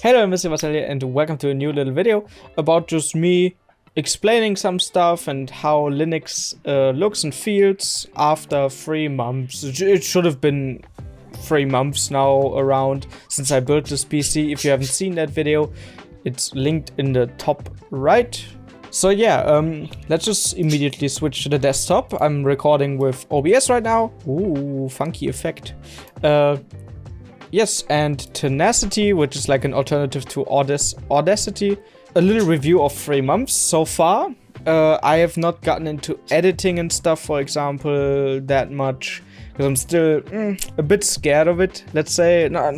Hello, I'm MysticcMarcel here, and welcome to a new little video about just me explaining some stuff and how Linux looks and feels after 3 months. It should have been 3 months now around since I built this PC. If you haven't seen that video, it's linked in the top right. So yeah, let's just immediately switch to the desktop. I'm recording with OBS right now. Ooh, funky effect. Yes, and Tenacity, which is like an alternative to Audacity. A little review of 3 months so far. I have not gotten into editing and stuff, for example, that much. Because I'm still a bit scared of it, let's say. No,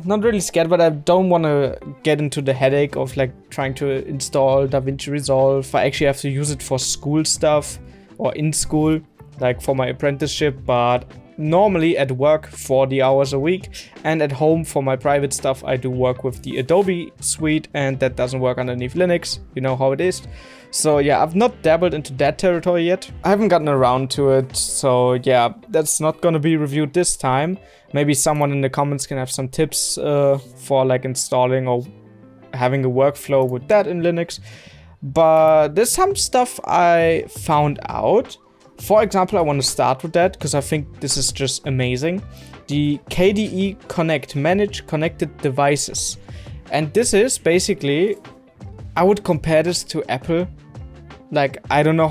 not really scared, but I don't want to get into the headache of like trying to install DaVinci Resolve. I actually have to use it for school stuff or in school, like for my apprenticeship, but normally at work 40 hours a week, and at home for my private stuff I do work with the Adobe suite, and that doesn't work underneath Linux. You know how it is. So yeah, I've not dabbled into that territory yet. I haven't gotten around to it, so yeah, that's not gonna be reviewed this time. Maybe someone in the comments can have some tips for like installing or having a workflow with that in Linux. But there's some stuff I found out. For example, I want to start with that because I think this is just amazing. The KDE Connect, Manage Connected Devices. And this is basically, I would compare this to Apple. Like, I don't know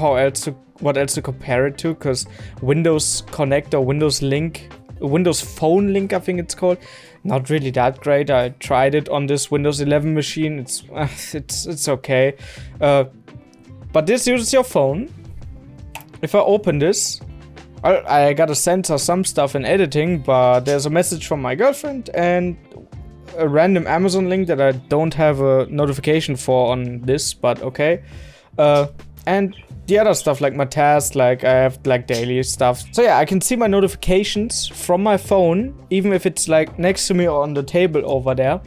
what else to compare it to, because Windows Connect or Windows Link, Windows Phone Link, I think it's called, not really that great. I tried it on this Windows 11 machine. It's okay. But this uses your phone. If I open this, I gotta censor some stuff in editing, but there's a message from my girlfriend and a random Amazon link that I don't have a notification for on this, but okay. And the other stuff, like my tasks, like I have like daily stuff. So yeah, I can see my notifications from my phone, even if it's like next to me or on the table over there.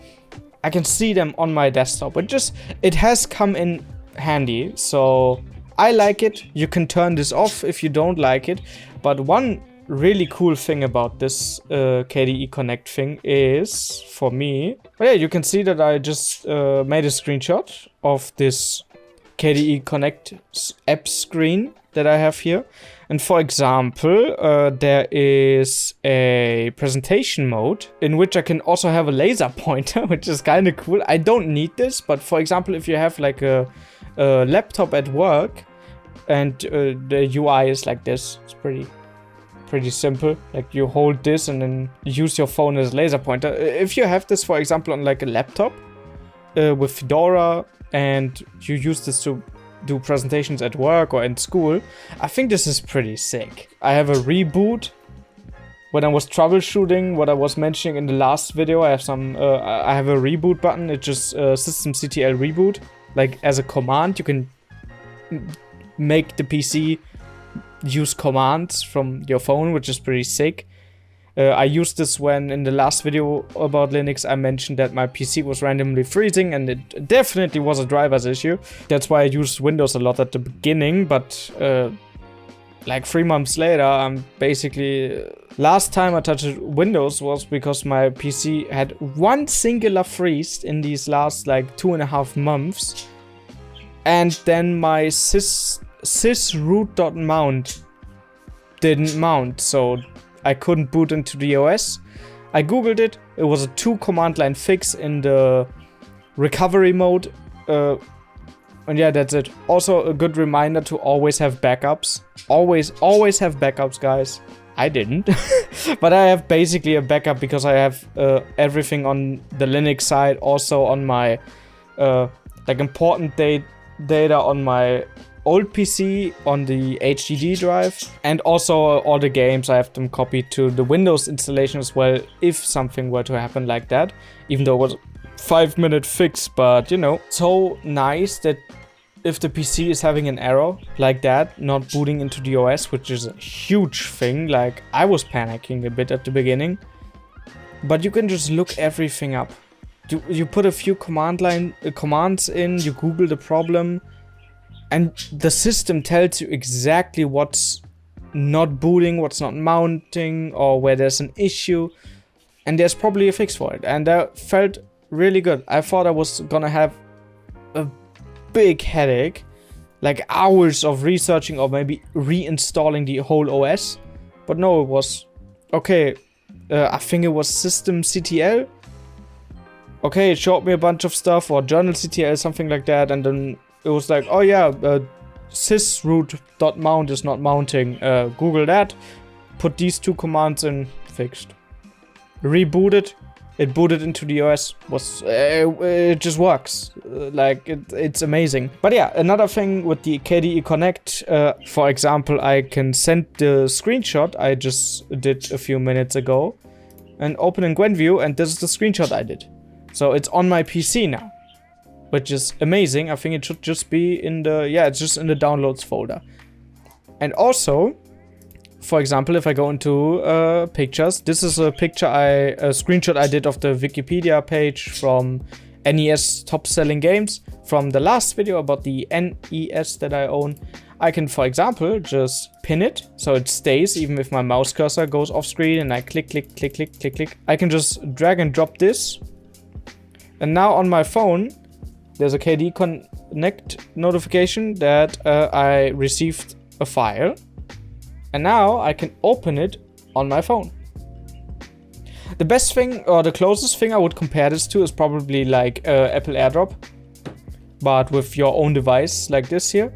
I can see them on my desktop. It has come in handy, so I like it. You can turn this off if you don't like it. But one really cool thing about this KDE Connect thing is, for me, well, yeah, you can see that I just made a screenshot of this KDE Connect app screen that I have here. And for example, there is a presentation mode in which I can also have a laser pointer, which is kind of cool. I don't need this, but for example, if you have like a laptop at work, and the UI is like this. It's pretty simple. Like you hold this and then use your phone as a laser pointer. If you have this, for example, on like a laptop with Fedora, and you use this to do presentations at work or in school, I think this is pretty sick. I have a reboot. When I was troubleshooting what I was mentioning in the last video, I have a reboot button. It's just systemctl reboot. Like as a command, you can make the PC use commands from your phone, which is pretty sick. I used this when in the last video about Linux I mentioned that my PC was randomly freezing, and it definitely was a driver's issue. That's why I used Windows a lot at the beginning, but like 3 months later, I'm basically... last time I touched Windows was because my PC had one singular freeze in these last like 2.5 months. And then my sysroot.mount didn't mount, so I couldn't boot into the OS. I googled it. It was a 2 command line fix in the recovery mode. And yeah, that's it. Also a good reminder to always have backups. Always have backups, guys. I didn't. But I have basically a backup because I have everything on the Linux side. Also on my like important data on my old PC on the HDD drive, and also all the games I have them copied to the Windows installation as well, if something were to happen like that, even though it was a 5-minute fix. But you know, so nice that if the PC is having an error like that, not booting into the OS, which is a huge thing. Like I was panicking a bit at the beginning, but you can just look everything up. You put a few commands in, you Google the problem, and the system tells you exactly what's not booting, what's not mounting, or where there's an issue. And there's probably a fix for it. And I felt really good. I thought I was gonna have a big headache, like hours of researching or maybe reinstalling the whole OS. But no, it was okay. I think it was systemctl. Okay, it showed me a bunch of stuff, or journalctl, something like that, and then it was like, oh yeah, sysroot.mount is not mounting. Google that, put these 2 commands in, fixed. Rebooted, it booted into the OS, it just works. Like, it's amazing. But yeah, another thing with the KDE Connect, for example, I can send the screenshot I just did a few minutes ago and open in GwenView, and this is the screenshot I did. So it's on my PC now, which is amazing. I think it should just be in the, yeah, it's just in the downloads folder. And also, for example, if I go into pictures, this is a screenshot I did of the Wikipedia page from NES top selling games from the last video about the NES that I own. I can, for example, just pin it so it stays even if my mouse cursor goes off screen and I click, click, click, click, click, click. I can just drag and drop this. And now on my phone, there's a KDE Connect notification that I received a file. And now I can open it on my phone. The best thing, or the closest thing I would compare this to, is probably like Apple AirDrop, but with your own device like this here.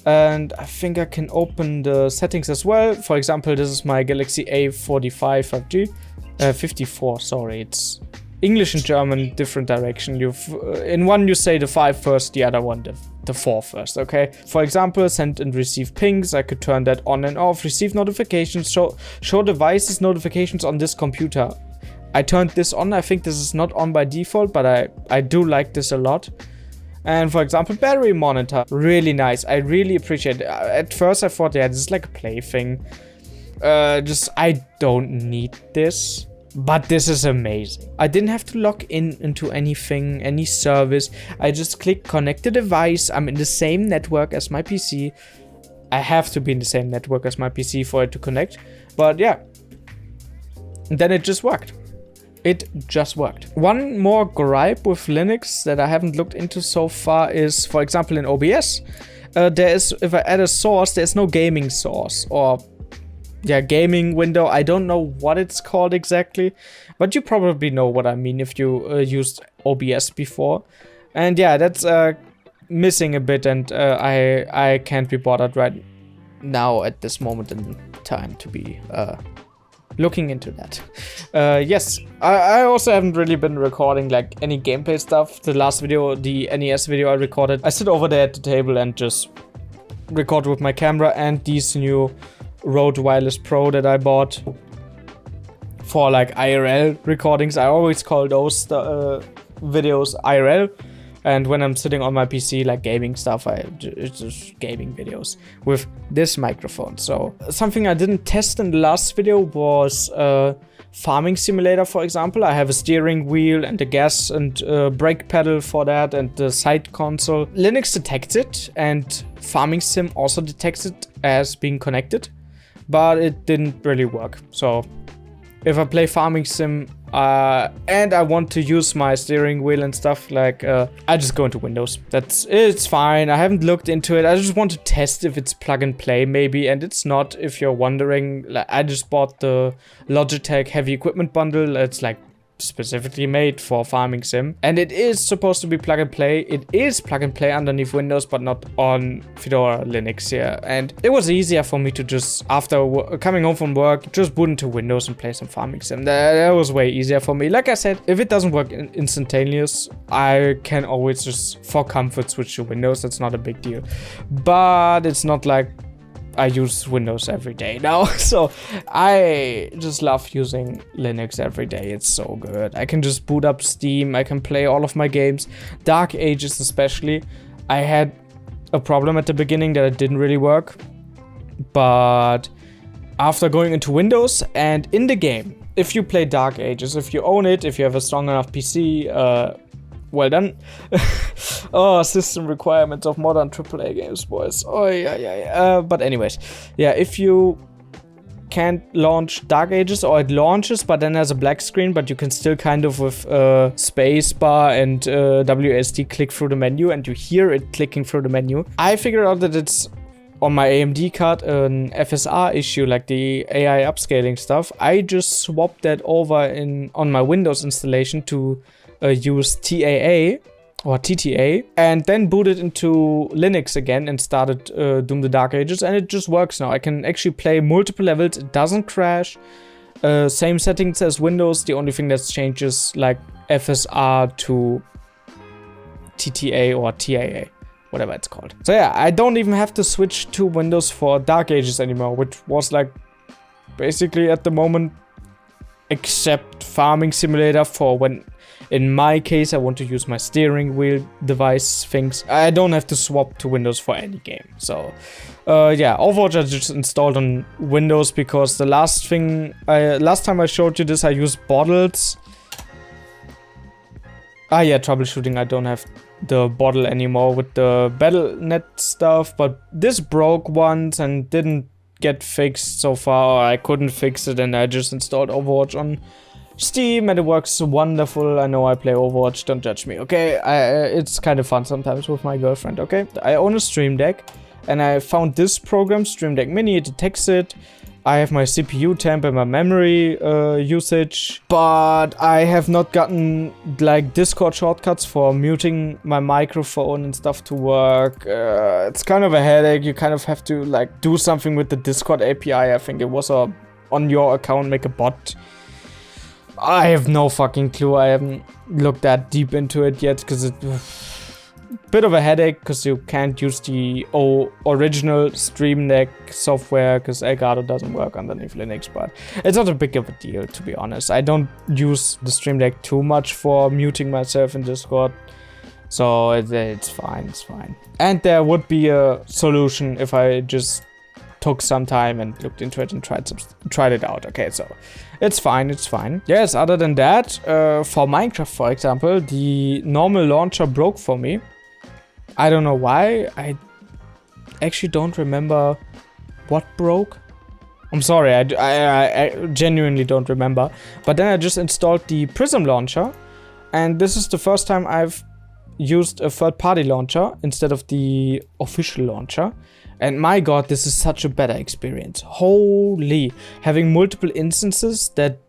And I think I can open the settings as well. For example, this is my Galaxy A45 5G. 54, sorry, it's English and German, different direction. In one you say the 5 first, the other one the 4 first, okay? For example, send and receive pings. I could turn that on and off. Receive notifications, show devices notifications on this computer. I turned this on. I think this is not on by default, but I do like this a lot. And for example, battery monitor, really nice. I really appreciate it. At first I thought, yeah, this is like a plaything. I don't need this. But this is amazing. I didn't have to log into anything, any service. I just click connect the device. I'm in the same network as my PC. I have to be in the same network as my PC for it to connect. But yeah, then it just worked. It just worked. One more gripe with Linux that I haven't looked into so far is, for example, in OBS, if I add a source, there's no gaming source or gaming window. I don't know what it's called exactly, but you probably know what I mean if you used OBS before. And yeah, that's missing a bit, and I can't be bothered right now at this moment in time to be looking into that. Yes, I also haven't really been recording like any gameplay stuff. The last video, the NES video I recorded, I sit over there at the table and just record with my camera and these new Rode Wireless Pro that I bought for like IRL recordings. I always call those videos IRL, and when I'm sitting on my PC like gaming stuff, it's just gaming videos with this microphone. So something I didn't test in the last video was Farming Simulator, for example. I have a steering wheel and a gas and brake pedal for that, and the side console. Linux detects it, and Farming Sim also detects it as being connected, but it didn't really work. So if I play Farming Sim and I want to use my steering wheel and stuff, like I just go into Windows. It's fine. I haven't looked into it. I just want to test if it's plug and play maybe, and it's not. If you're wondering, like, I just bought the Logitech Heavy Equipment Bundle. It's like specifically made for Farming Sim, and it is supposed to be plug and play. It is plug and play underneath Windows, but not on Fedora Linux here. And it was easier for me to just, after coming home from work, just boot into Windows and play some Farming Sim. That was way easier for me. Like I said, if it doesn't work instantaneous, I can always just, for comfort, switch to Windows. That's not a big deal. But it's not like I use Windows every day now, so I just love using Linux every day. It's so good. I can just boot up Steam. I can play all of my games, Dark Ages especially. I had a problem at the beginning that it didn't really work, but after going into Windows and in the game, if you play Dark Ages, if you own it, if you have a strong enough PC, well done. Oh, system requirements of modern AAA games, boys. Oh, yeah. But anyways, yeah, if you can't launch Dark Ages, or it launches but then has a black screen, but you can still kind of with space bar and WASD click through the menu, and you hear it clicking through the menu. I figured out that it's on my AMD card an FSR issue, like the AI upscaling stuff. I just swapped that over on my Windows installation to use TAA or TTA, and then booted into Linux again and started Doom the Dark Ages, and it just works now. I can actually play multiple levels, it doesn't crash. Same settings as Windows, the only thing that's changed is like FSR to TTA or TAA, whatever it's called. So yeah, I don't even have to switch to Windows for Dark Ages anymore, which was like basically at the moment, except Farming Simulator for when, in my case, I want to use my steering wheel device things. I don't have to swap to Windows for any game. So yeah, Overwatch I just installed on Windows because the last time I showed you this, I used bottles. Ah yeah, troubleshooting, I don't have the bottle anymore with the Battle.net stuff, but this broke once and didn't get fixed so far. I couldn't fix it, and I just installed Overwatch on Steam, and it works wonderful. I know I play Overwatch, don't judge me, okay? It's kind of fun sometimes with my girlfriend, okay? I own a Stream Deck, and I found this program, Stream Deck Mini. It detects it. I have my CPU temp and my memory usage, but I have not gotten like Discord shortcuts for muting my microphone and stuff to work. It's kind of a headache. You kind of have to like do something with the Discord API. I think it was on your account, make a bot. I have no fucking clue. I haven't looked that deep into it yet because it's a bit of a headache because you can't use the original Stream Deck software because Elgato doesn't work underneath Linux, but it's not a big of a deal, to be honest. I don't use the Stream Deck too much for muting myself in Discord, so it's fine, it's fine. And there would be a solution if I just took some time and looked into it and tried it out. Okay, so it's fine, it's fine. Yes, other than that, for Minecraft, for example, the normal launcher broke for me. I don't know why. I actually don't remember what broke. I'm sorry, I genuinely don't remember. But then I just installed the Prism launcher, and this is the first time I've used a third-party launcher instead of the official launcher. And my god, this is such a better experience. Holy. Having multiple instances that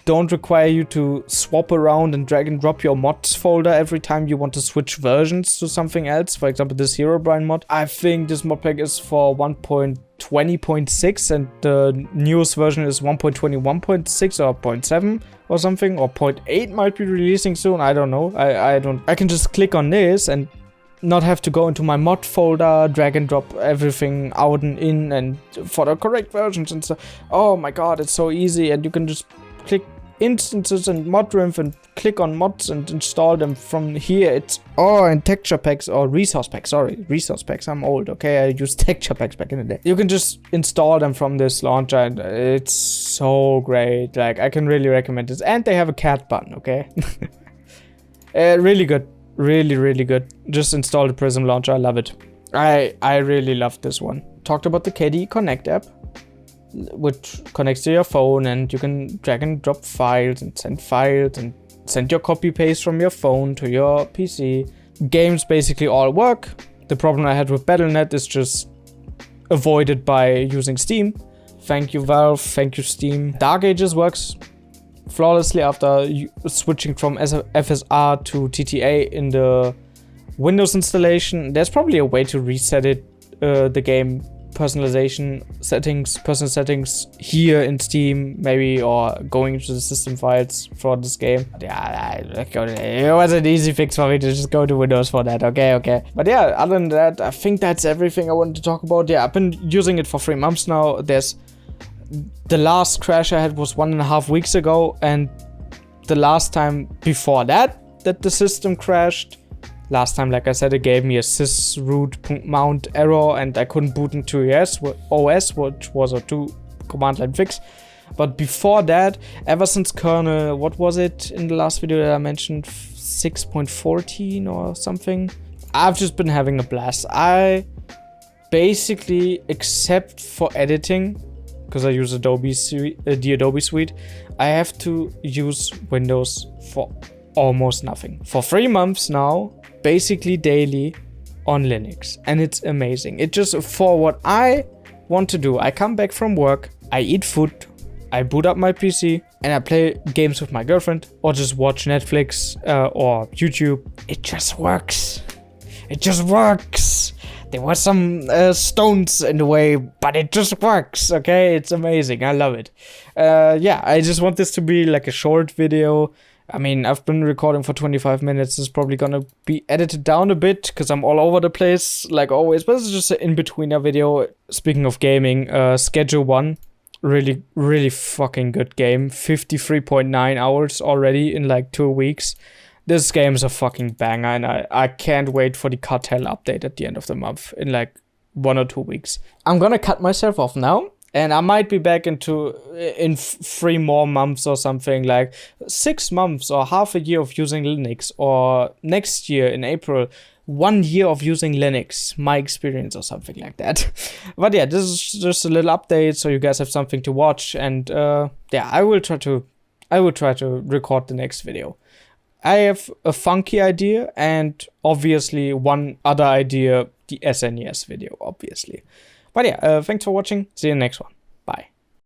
don't require you to swap around and drag and drop your mods folder every time you want to switch versions to something else. For example, this Herobrine mod. I think this mod pack is for 1.20.6 and the newest version is 1.21.6 or 0.7 or something, or 0.8 might be releasing soon. I don't know. I can just click on this and not have to go into my mod folder, drag and drop everything out and in and for the correct versions and stuff. Oh my god, it's so easy, and you can just click instances and modrinf and click on mods and install them from here. It's and texture packs or resource packs. Sorry, resource packs. I'm old, okay? I used texture packs back in the day. You can just install them from this launcher, and it's so great. Like, I can really recommend this. And they have a cat button, okay? Really good. Really, really good. Just install the Prism launcher. I love it. I really love this one. Talked about the KDE Connect app, which connects to your phone, and you can drag and drop files and send your copy paste from your phone to your PC. Games basically all work. The problem I had with Battle.net is just avoided by using Steam. Thank you, Valve. Thank you, Steam. Dark Ages works flawlessly after switching from FSR to TTA in the Windows installation. There's probably a way to reset it, the game personalization settings, personal settings here in Steam, maybe, or going into the system files for this game. Yeah, it was an easy fix for me to just go to Windows for that. Okay. But yeah, other than that, I think that's everything I wanted to talk about. Yeah, I've been using it for 3 months now. The last crash I had was 1.5 weeks ago, and the last time before that the system crashed. Last time, like I said, it gave me a sysroot.mount error, and I couldn't boot into OS, which was a 2 command line fix. But before that, ever since kernel, what was it in the last video that I mentioned, 6.14 or something, I've just been having a blast. I basically, except for editing, because I use Adobe Suite, the Adobe Suite, I have to use Windows for almost nothing. For 3 months now, basically daily on Linux. And it's amazing. It just, for what I want to do, I come back from work, I eat food, I boot up my PC, and I play games with my girlfriend, or just watch Netflix or YouTube. It just works. It just works. There were some stones in the way, but it just works, okay? It's amazing. I love it. Yeah, I just want this to be like a short video. I mean, I've been recording for 25 minutes. It's probably gonna be edited down a bit because I'm all over the place, like always. But it's just an in-betweener video. Speaking of gaming, Schedule 1. Really, really fucking good game. 53.9 hours already in like 2 weeks. This game is a fucking banger, and I can't wait for the cartel update at the end of the month in like 1 or 2 weeks. I'm gonna cut myself off now, and I might be back in 3 more months or something, like 6 months or half a year of using Linux, or next year in April, 1 year of using Linux, my experience or something like that. But yeah, this is just a little update so you guys have something to watch, and yeah, I will try to record the next video. I have a funky idea, and obviously one other idea, the SNES video, obviously. But yeah, thanks for watching. See you in the next one.